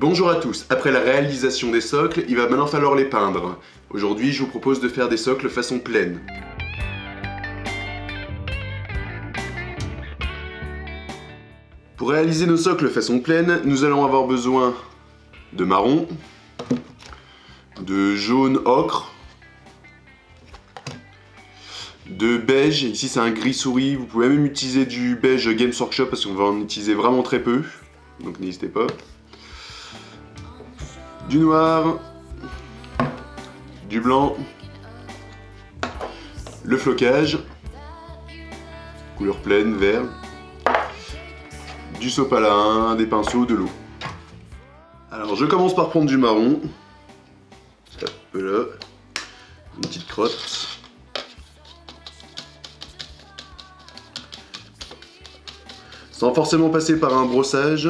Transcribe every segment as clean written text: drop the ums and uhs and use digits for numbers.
Bonjour à tous, après la réalisation des socles, il va maintenant falloir les peindre. Aujourd'hui, je vous propose de faire des socles façon pleine. Pour réaliser nos socles façon pleine, nous allons avoir besoin de marron, de jaune ocre, de beige, ici c'est un gris souris, vous pouvez même utiliser du beige Games Workshop parce qu'on va en utiliser vraiment très peu, donc n'hésitez pas. Du noir, du blanc, le flocage, couleur pleine, vert, du sopalin, des pinceaux, de l'eau. Alors je commence par prendre du marron, hop là, une petite crotte. Sans forcément passer par un brossage,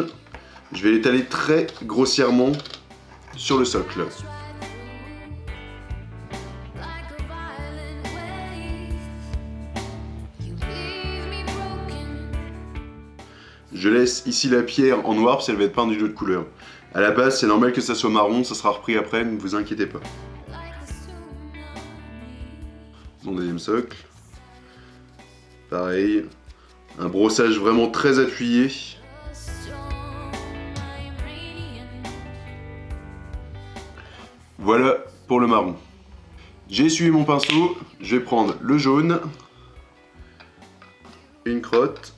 je vais l'étaler très grossièrement sur le socle. Je laisse ici la pierre en noir parce qu'elle va être peinte d'une autre couleur. À la base, c'est normal que ça soit marron, ça sera repris après, ne vous inquiétez pas. Mon deuxième socle. Pareil. Un brossage vraiment très appuyé. Voilà pour le marron. J'ai essuyé mon pinceau, je vais prendre le jaune, une crotte,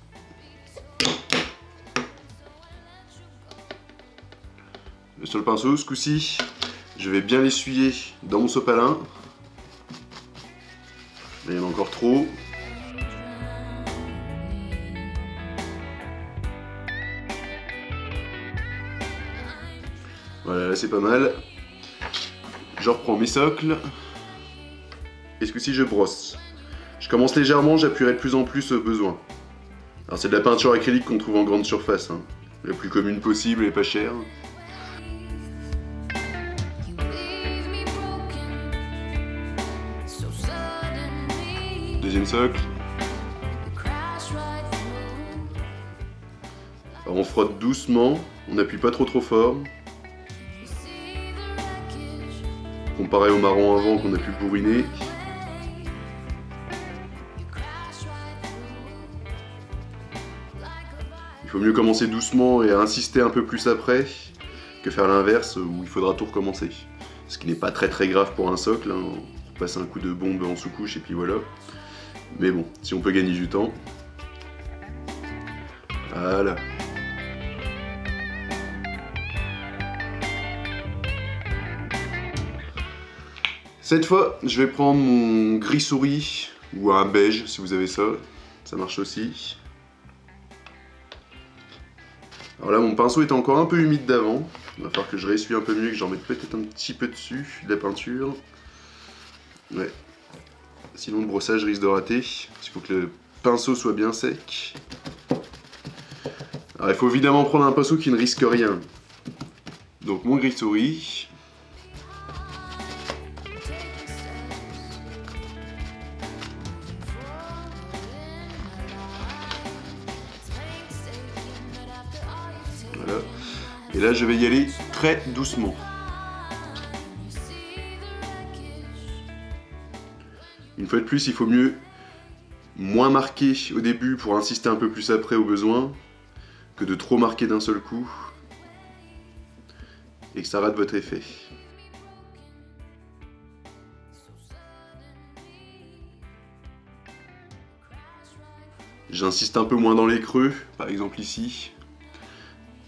sur le pinceau, ce coup-ci, je vais bien l'essuyer dans mon sopalin. Là, il y en a encore trop. Voilà, là c'est pas mal. Je reprends mes socles. Et ce coup-ci, je brosse. Je commence légèrement, j'appuierai de plus en plus au besoin. Alors c'est de la peinture acrylique qu'on trouve en grande surface, hein. La plus commune possible et pas chère. Deuxième socle. Alors on frotte doucement, on n'appuie pas trop fort. Comparé au marron avant qu'on a pu bourriner. Il faut mieux commencer doucement et insister un peu plus après que faire l'inverse où il faudra tout recommencer. Ce qui n'est pas très grave pour un socle, hein. On passe un coup de bombe en sous-couche et puis voilà. Mais bon, si on peut gagner du temps. Voilà. Cette fois, je vais prendre mon gris souris ou un beige si vous avez ça, ça marche aussi. Alors là, mon pinceau est encore un peu humide d'avant, il va falloir que je réessuie un peu mieux, que j'en mette peut-être un petit peu dessus de la peinture. Ouais. Sinon le brossage risque de rater, il faut que le pinceau soit bien sec. Alors il faut évidemment prendre un pinceau qui ne risque rien. Donc mon gris souris. Voilà. Et là je vais y aller très doucement. Une fois de plus, il faut mieux moins marquer au début pour insister un peu plus après au besoin que de trop marquer d'un seul coup et que ça rate votre effet. J'insiste un peu moins dans les creux, par exemple ici,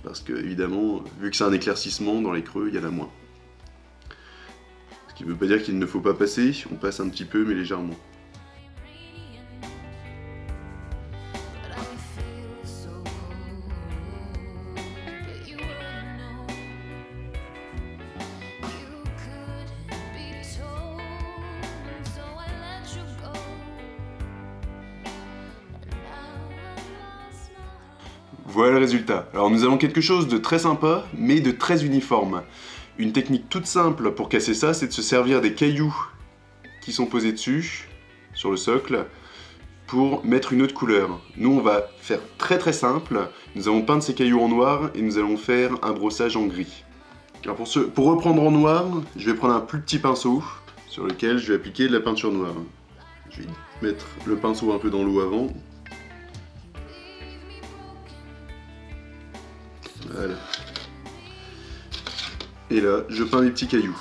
parce que évidemment, vu que c'est un éclaircissement, dans les creux, il y en a moins. Ce qui ne veut pas dire qu'il ne faut pas passer, on passe un petit peu mais légèrement. Voilà le résultat. Alors nous avons quelque chose de très sympa, mais de très uniforme. Une technique toute simple pour casser ça, c'est de se servir des cailloux qui sont posés dessus, sur le socle, pour mettre une autre couleur. Nous, on va faire très simple. Nous allons peindre ces cailloux en noir et nous allons faire un brossage en gris. Alors pour reprendre en noir, je vais prendre un plus petit pinceau sur lequel je vais appliquer de la peinture noire. Je vais mettre le pinceau un peu dans l'eau avant. Voilà. Et là, je peins mes petits cailloux.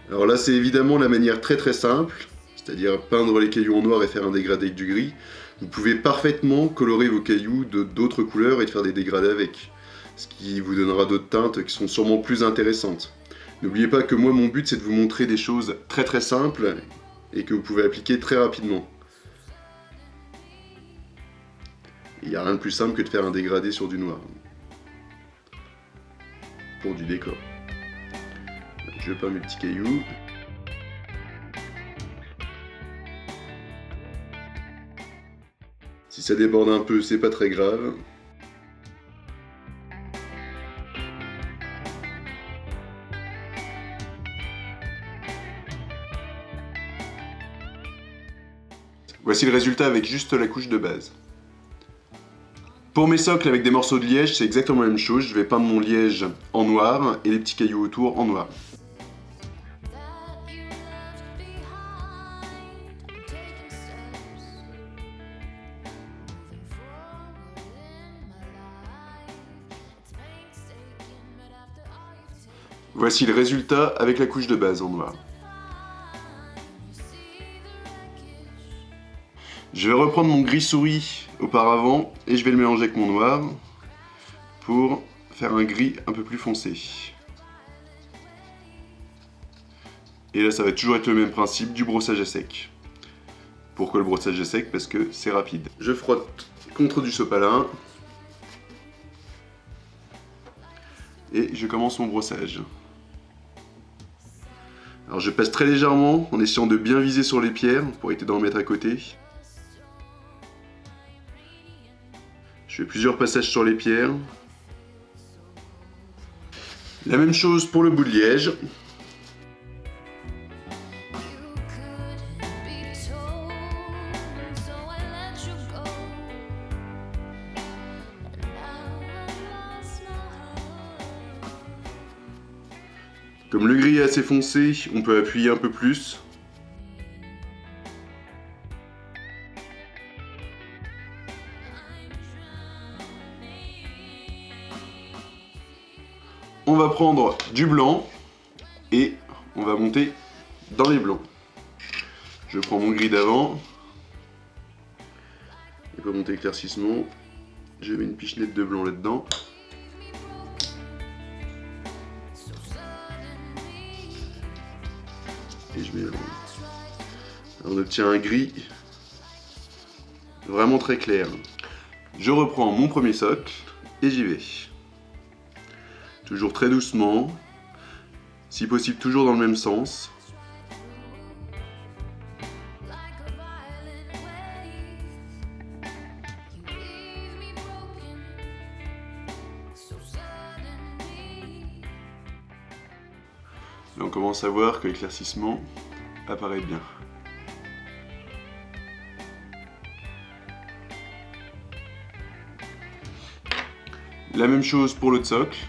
Alors là, c'est évidemment la manière très simple, c'est-à-dire peindre les cailloux en noir et faire un dégradé avec du gris. Vous pouvez parfaitement colorer vos cailloux d'autres couleurs et de faire des dégradés avec, ce qui vous donnera d'autres teintes qui sont sûrement plus intéressantes. N'oubliez pas que moi, mon but, c'est de vous montrer des choses très simples et que vous pouvez appliquer très rapidement. Il n'y a rien de plus simple que de faire un dégradé sur du noir. Pour du décor. Je peins mes petits cailloux. Si ça déborde un peu, c'est pas très grave. Voici le résultat avec juste la couche de base. Pour mes socles avec des morceaux de liège, c'est exactement la même chose. Je vais peindre mon liège en noir et les petits cailloux autour en noir. Voici le résultat avec la couche de base en noir. Je vais reprendre mon gris souris auparavant et je vais le mélanger avec mon noir pour faire un gris un peu plus foncé. Et là, ça va toujours être le même principe du brossage à sec. Pourquoi le brossage à sec? Parce que c'est rapide. Je frotte contre du sopalin et je commence mon brossage. Alors je passe très légèrement en essayant de bien viser sur les pierres pour éviter d'en mettre à côté. Je fais plusieurs passages sur les pierres. La même chose pour le bout de liège. Comme le gris est assez foncé, on peut appuyer un peu plus. On va prendre du blanc et on va monter dans les blancs. Je prends mon gris d'avant. Et pour monter l'éclaircissement, je mets une pichenette de blanc là-dedans. Et je mélange. On obtient un gris vraiment très clair. Je reprends mon premier socle et j'y vais. Toujours très doucement, si possible toujours dans le même sens. Là on commence à voir que l'éclaircissement apparaît bien. La même chose pour l'autre socle.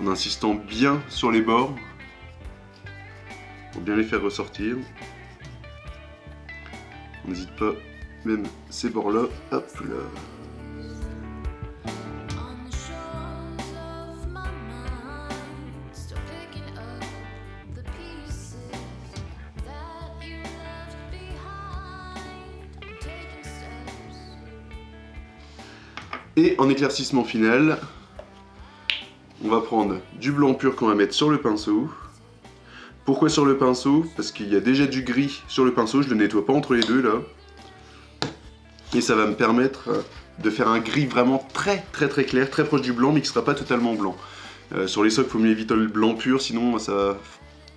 En insistant bien sur les bords pour bien les faire ressortir. On n'hésite pas, même ces bords-là, hop là. Et en éclaircissement final, on va prendre du blanc pur qu'on va mettre sur le pinceau. Pourquoi sur le pinceau? Parce qu'il y a déjà du gris sur le pinceau, je le nettoie pas entre les deux là. Et ça va me permettre de faire un gris vraiment très clair, très proche du blanc, mais qui sera pas totalement blanc. Sur les socles, il faut mieux éviter le blanc pur, sinon ça va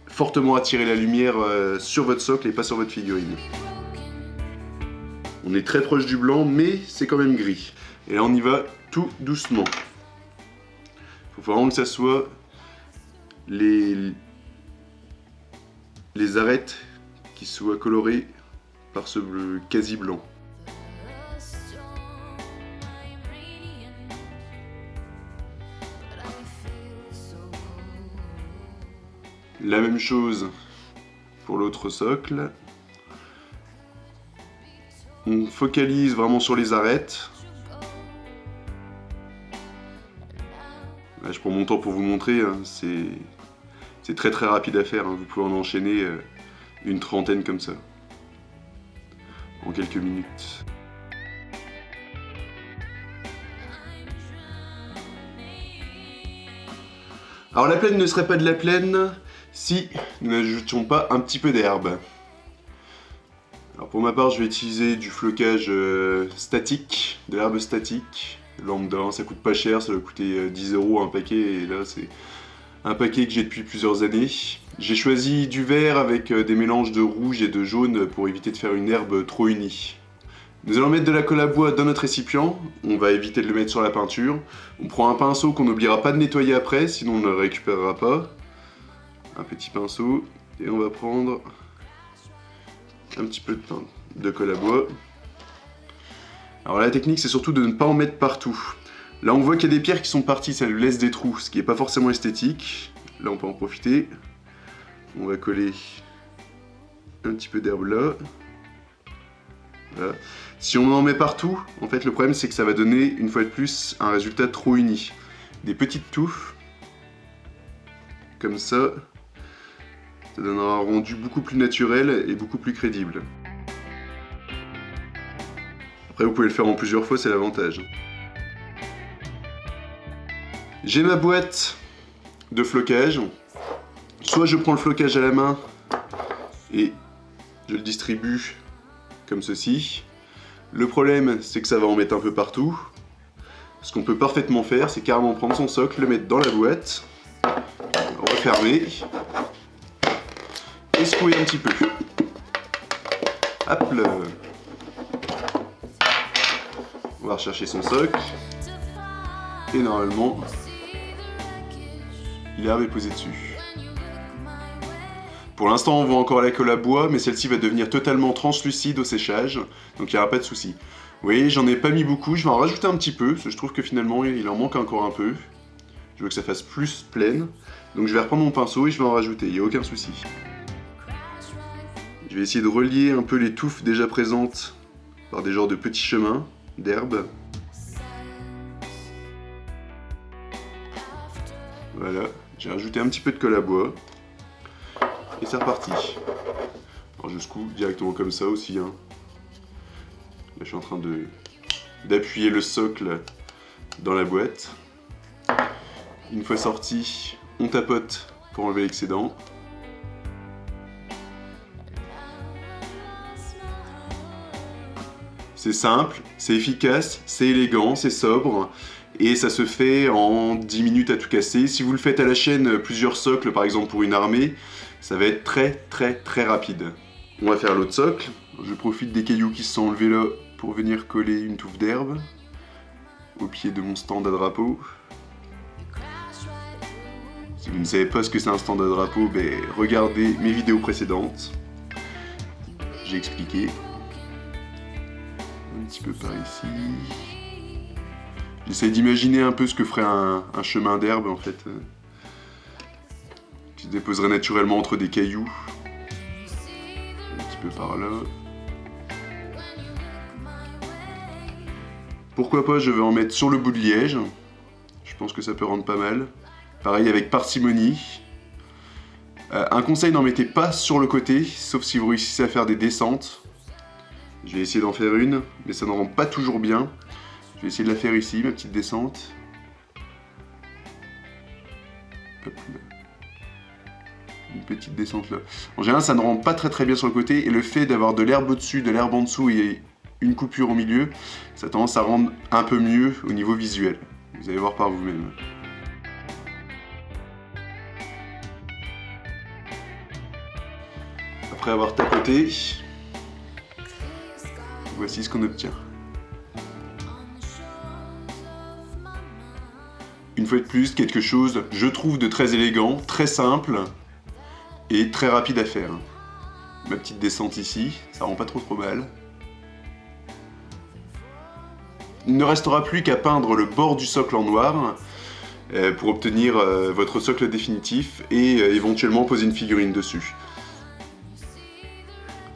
fortement attirer la lumière sur votre socle et pas sur votre figurine. On est très proche du blanc, mais c'est quand même gris. Et là on y va tout doucement. Il faut vraiment que ça soit les arêtes qui soient colorées par ce bleu quasi blanc. La même chose pour l'autre socle. On focalise vraiment sur les arêtes. Là, je prends mon temps pour vous montrer, hein. C'est très très rapide à faire, hein. Vous pouvez en enchaîner une trentaine comme ça, en quelques minutes. Alors la plaine ne serait pas de la plaine si nous n'ajoutions pas un petit peu d'herbe. Alors pour ma part, je vais utiliser du flocage statique, de l'herbe statique, lambda. Ça coûte pas cher, ça va coûter 10 € un paquet, et là c'est un paquet que j'ai depuis plusieurs années. J'ai choisi du vert avec des mélanges de rouge et de jaune pour éviter de faire une herbe trop unie. Nous allons mettre de la colle à bois dans notre récipient, on va éviter de le mettre sur la peinture. On prend un pinceau qu'on n'oubliera pas de nettoyer après, sinon on ne le récupérera pas. Un petit pinceau, et on va prendre un petit peu de colle à bois. Alors la technique, c'est surtout de ne pas en mettre partout. Là on voit qu'il y a des pierres qui sont parties, ça lui laisse des trous, ce qui n'est pas forcément esthétique. Là on peut en profiter. On va coller un petit peu d'herbe là. Voilà. Si on en met partout, en fait le problème c'est que ça va donner, une fois de plus, un résultat trop uni. Des petites touffes, comme ça donnera un rendu beaucoup plus naturel et beaucoup plus crédible. Après vous pouvez le faire en plusieurs fois, c'est l'avantage. J'ai ma boîte de flocage. Soit je prends le flocage à la main et je le distribue comme ceci. Le problème, c'est que ça va en mettre un peu partout. Ce qu'on peut parfaitement faire, c'est carrément prendre son socle, le mettre dans la boîte, refermer et secouer un petit peu. Hop là. On va rechercher son socle. Et normalement, l'herbe est posée dessus. Pour l'instant, on voit encore la colle à bois, mais celle-ci va devenir totalement translucide au séchage, donc il n'y aura pas de souci. Vous voyez, j'en ai pas mis beaucoup, je vais en rajouter un petit peu, parce que je trouve que finalement, il en manque encore un peu. Je veux que ça fasse plus pleine, donc je vais reprendre mon pinceau et je vais en rajouter, il n'y a aucun souci. Je vais essayer de relier un peu les touffes déjà présentes par des genres de petits chemins d'herbe. Voilà, j'ai rajouté un petit peu de colle à bois. Et c'est reparti. Alors je secoue directement comme ça aussi, hein. Là je suis en train d'appuyer le socle dans la boîte. Une fois sorti, on tapote pour enlever l'excédent. C'est simple, c'est efficace, c'est élégant, c'est sobre. Et ça se fait en 10 minutes à tout casser. Si vous le faites à la chaîne, plusieurs socles par exemple pour une armée, ça va être très rapide. On va faire l'autre socle. Je profite des cailloux qui se sont enlevés là pour venir coller une touffe d'herbe au pied de mon stand à drapeau. Si vous ne savez pas ce que c'est un stand à drapeau, ben, regardez mes vidéos précédentes. J'ai expliqué. Un petit peu par ici. J'essaie d'imaginer un peu ce que ferait un chemin d'herbe en fait. Qui se déposerait naturellement entre des cailloux. Un petit peu par là. Pourquoi pas, je vais en mettre sur le bout de liège. Je pense que ça peut rendre pas mal. Pareil avec parcimonie. Un conseil, n'en mettez pas sur le côté, sauf si vous réussissez à faire des descentes. Je vais essayer d'en faire une, mais ça ne rend pas toujours bien. Je vais essayer de la faire ici, ma petite descente. Hop là. Une petite descente là. En général, ça ne rend pas très bien sur le côté, et le fait d'avoir de l'herbe au-dessus, de l'herbe en dessous et une coupure au milieu, ça a tendance à rendre un peu mieux au niveau visuel. Vous allez voir par vous-même. Après avoir tapoté, voici ce qu'on obtient. Une fois de plus, quelque chose, je trouve, de très élégant, très simple et très rapide à faire. ma petite descente ici, ça rend pas trop mal. Il ne restera plus qu'à peindre le bord du socle en noir pour obtenir votre socle définitif et éventuellement poser une figurine dessus.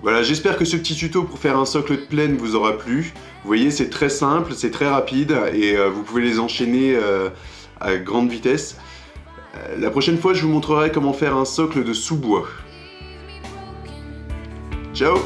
Voilà, j'espère que ce petit tuto pour faire un socle de plaine vous aura plu. Vous voyez, c'est très simple, c'est très rapide et vous pouvez les enchaîner à grande vitesse. La prochaine fois, je vous montrerai comment faire un socle de sous-bois. Ciao!